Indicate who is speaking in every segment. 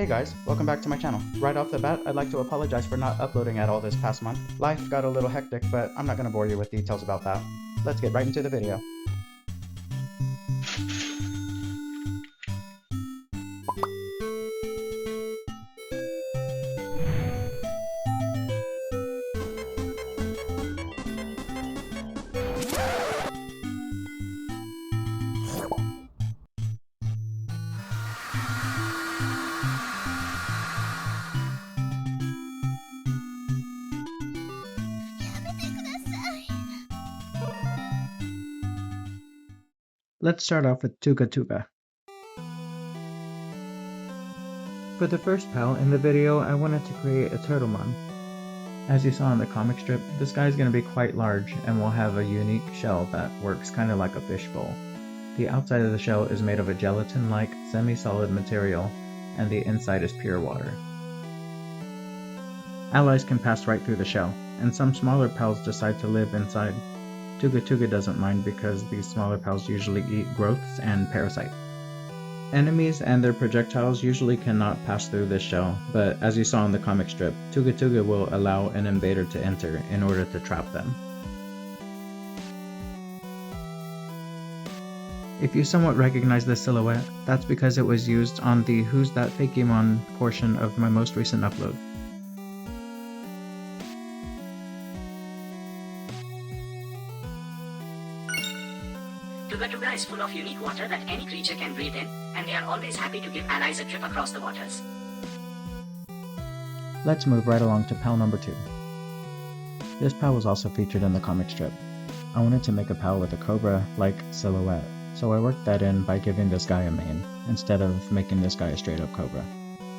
Speaker 1: Hey guys, welcome back to my channel. Right off the bat, I'd like to apologize for not uploading at all this past month. Life got a little hectic, but I'm not going to bore you with details about that. Let's get right into the video. Let's start off with Tuga Tuga. For the first pal in the video, I wanted to create a Turtlemon. As you saw in the comic strip, this guy is going to be quite large and will have a unique shell that works kind of like a fishbowl. The outside of the shell is made of a gelatin-like, semi-solid material, and the inside is pure water. Allies can pass right through the shell, and some smaller pals decide to live inside. Tuga Tuga doesn't mind because these smaller pals usually eat growths and parasites. Enemies and their projectiles usually cannot pass through this shell, but as you saw in the comic strip, Tuga Tuga will allow an invader to enter in order to trap them. If you somewhat recognize this silhouette, that's because it was used on the Who's That Pokémon portion of my most recent upload.
Speaker 2: Tuga Tuga is full of unique water that any creature can breathe in, and they are always happy to give allies a trip across the waters.
Speaker 1: Let's move right along to pal number 2. This pal was also featured in the comic strip. I wanted to make a pal with a cobra-like silhouette, so I worked that in by giving this guy a mane, instead of making this guy a straight-up cobra.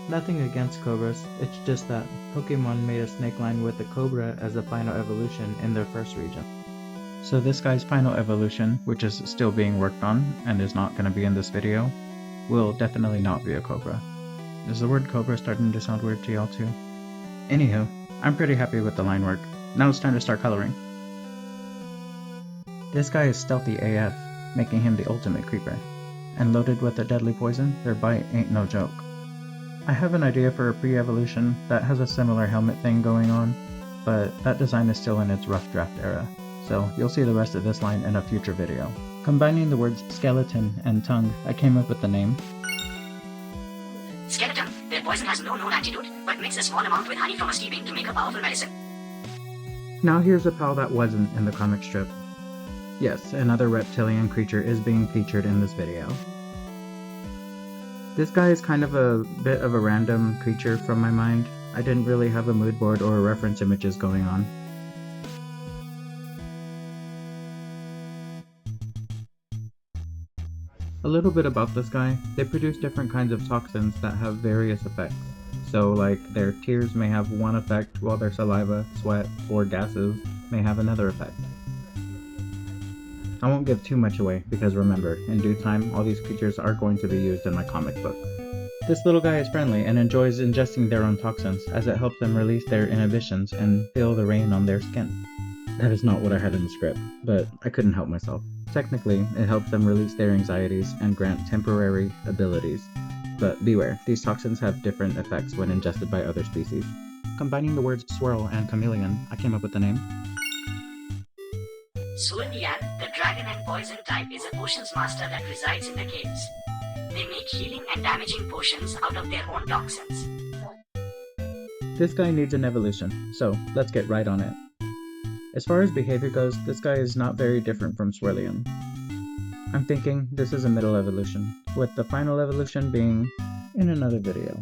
Speaker 1: Nothing against cobras, it's just that Pokemon made a snake line with the cobra as the final evolution in their first region. So this guy's final evolution, which is still being worked on and is not going to be in this video, will definitely not be a cobra. Is the word cobra starting to sound weird to y'all too? Anywho, I'm pretty happy with the line work. Now it's time to start coloring. This guy is stealthy AF, making him the ultimate creeper. And loaded with a deadly poison, their bite ain't no joke. I have an idea for a pre-evolution that has a similar helmet thing going on, but that design is still in its rough draft era. So you'll see the rest of this line in a future video. Combining the words skeleton and tongue, I came up with the name
Speaker 2: Skeleton, their poison has no known antidote, but mix a small amount with honey from a steeping to make a powerful medicine.
Speaker 1: Now here's a pal that wasn't in the comic strip. Yes, another reptilian creature is being featured in this video. This guy is kind of a bit of a random creature from my mind. I didn't really have a mood board or reference images going on. A little bit about this guy, they produce different kinds of toxins that have various effects. So like their tears may have one effect while their saliva, sweat, or gases may have another effect. I won't give too much away because remember, in due time all these creatures are going to be used in my comic book. This little guy is friendly and enjoys ingesting their own toxins as it helps them release their inhibitions and feel the rain on their skin. That is not what I had in the script, but I couldn't help myself. Technically, it helps them release their anxieties and grant temporary abilities. But beware, these toxins have different effects when ingested by other species. Combining the words swirl and chameleon, I came up with the name
Speaker 2: Swirlian, the dragon and poison type, is a potions master that resides in the caves. They make healing and damaging potions out of their own toxins.
Speaker 1: This guy needs an evolution, so let's get right on it. As far as behavior goes, this guy is not very different from Swirlian. I'm thinking this is a middle evolution, with the final evolution being in another video.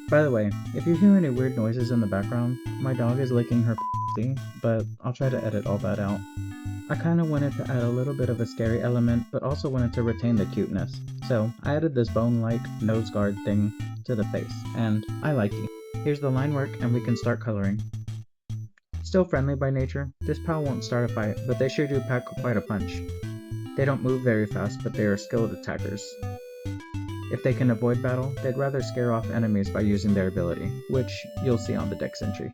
Speaker 1: By the way, if you hear any weird noises in the background, my dog is licking her pussy, but I'll try to edit all that out. I kinda wanted to add a little bit of a scary element, but also wanted to retain the cuteness, so I added this bone-like nose guard thing to the face, and I like it. Here's the line work and we can start coloring. Still friendly by nature, this pal won't start a fight, but they sure do pack quite a punch. They don't move very fast, but they are skilled attackers. If they can avoid battle, they'd rather scare off enemies by using their ability, which you'll see on the dex entry.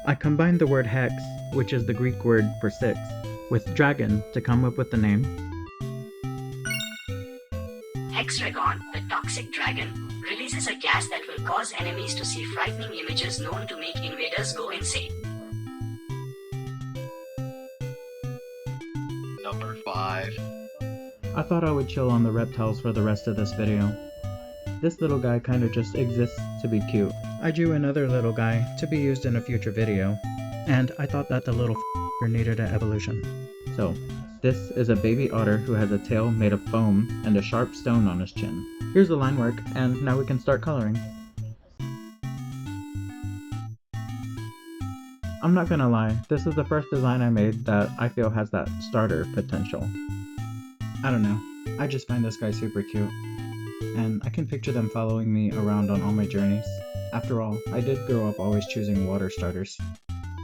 Speaker 1: I combined the word hex, which is the Greek word for 6, with dragon to come up with the name
Speaker 2: Hexagon, the toxic dragon, releases a gas that will cause enemies to see frightening images known to make invaders go insane.
Speaker 3: Number 5.
Speaker 1: I thought I would chill on the reptiles for the rest of this video. This little guy kinda just exists to be cute. I drew another little guy to be used in a future video, and I thought that the little f***er needed an evolution. So, this is a baby otter who has a tail made of foam and a sharp stone on his chin. Here's the line work, and now we can start coloring. I'm not gonna lie, this is the first design I made that I feel has that starter potential. I don't know, I just find this guy super cute, and I can picture them following me around on all my journeys. After all, I did grow up always choosing water starters.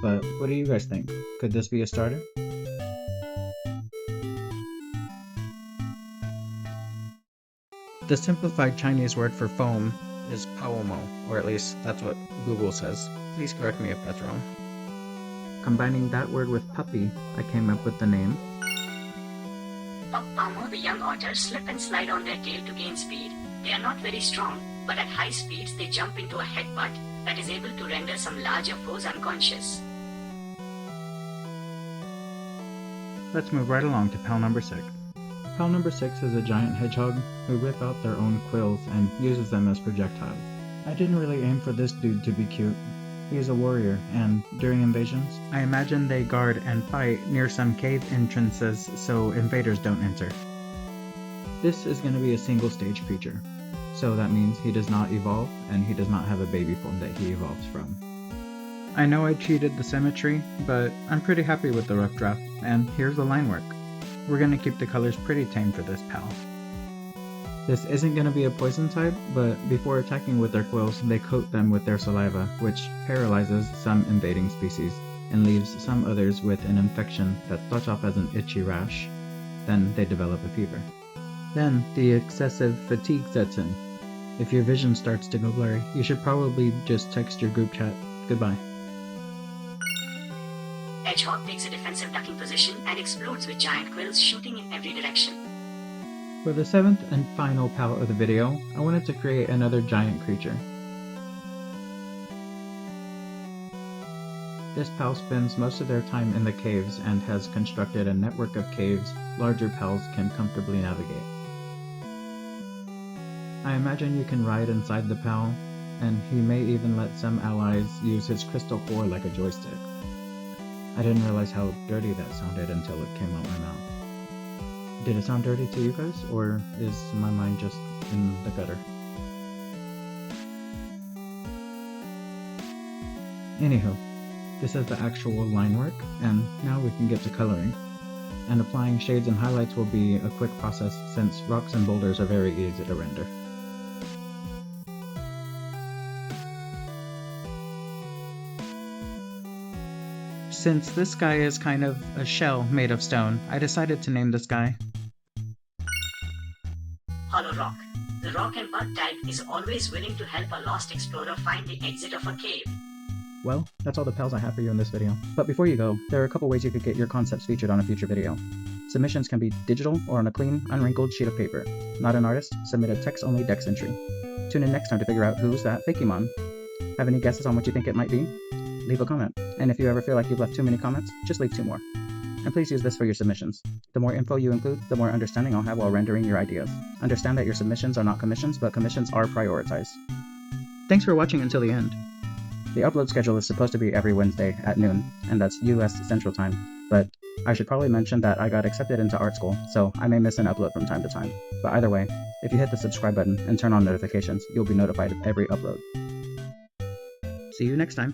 Speaker 1: But what do you guys think? Could this be a starter? The simplified Chinese word for foam is Pokémon, or at least that's what Google says. Please correct me if that's wrong. Combining that word with puppy, I came up with the name.
Speaker 2: Pokémon, the young otters slip and slide on their tail to gain speed. They are not very strong, but at high speeds they jump into a headbutt that is able to render some larger foes unconscious.
Speaker 1: Let's move right along to pal number 6. Pal number 6 is a giant hedgehog who rip out their own quills and uses them as projectiles. I didn't really aim for this dude to be cute. He is a warrior, and during invasions, I imagine they guard and fight near some cave entrances so invaders don't enter. This is going to be a single stage creature, so that means he does not evolve and he does not have a baby form that he evolves from. I know I cheated the symmetry, but I'm pretty happy with the rough draft, and here's the line work. We're going to keep the colors pretty tame for this pal. This isn't going to be a poison type, but before attacking with their quills, they coat them with their saliva, which paralyzes some invading species and leaves some others with an infection that starts off as an itchy rash. Then they develop a fever. Then the excessive fatigue sets in. If your vision starts to go blurry, you should probably just text your group chat, "Goodbye."
Speaker 2: Hedgehog takes a defensive ducking position and explodes with giant quills shooting in every direction.
Speaker 1: For the 7th and final pal of the video, I wanted to create another giant creature. This pal spends most of their time in the caves and has constructed a network of caves larger pals can comfortably navigate. I imagine you can ride inside the pal, and he may even let some allies use his crystal core like a joystick. I didn't realize how dirty that sounded until it came out my mouth. Did it sound dirty to you guys, or is my mind just in the gutter? Anywho, this is the actual line work, and now we can get to coloring. And applying shades and highlights will be a quick process since rocks and boulders are very easy to render. Since this guy is kind of a shell made of stone, I decided to name this guy
Speaker 2: Hollow Rock. The rock and bud type is always willing to help a lost explorer find the exit of a cave.
Speaker 1: Well, that's all the pals I have for you in this video. But before you go, there are a couple ways you could get your concepts featured on a future video. Submissions can be digital or on a clean, unwrinkled sheet of paper. Not an artist, submit a text-only dex entry. Tune in next time to figure out who's that Pokémon. Have any guesses on what you think it might be? Leave a comment. And if you ever feel like you've left too many comments, just leave 2 more. And please use this for your submissions. The more info you include, the more understanding I'll have while rendering your ideas. Understand that your submissions are not commissions, but commissions are prioritized. Thanks for watching until the end. The upload schedule is supposed to be every Wednesday at noon, and that's US Central Time, but I should probably mention that I got accepted into art school, so I may miss an upload from time to time. But either way, if you hit the subscribe button and turn on notifications, you'll be notified of every upload. See you next time.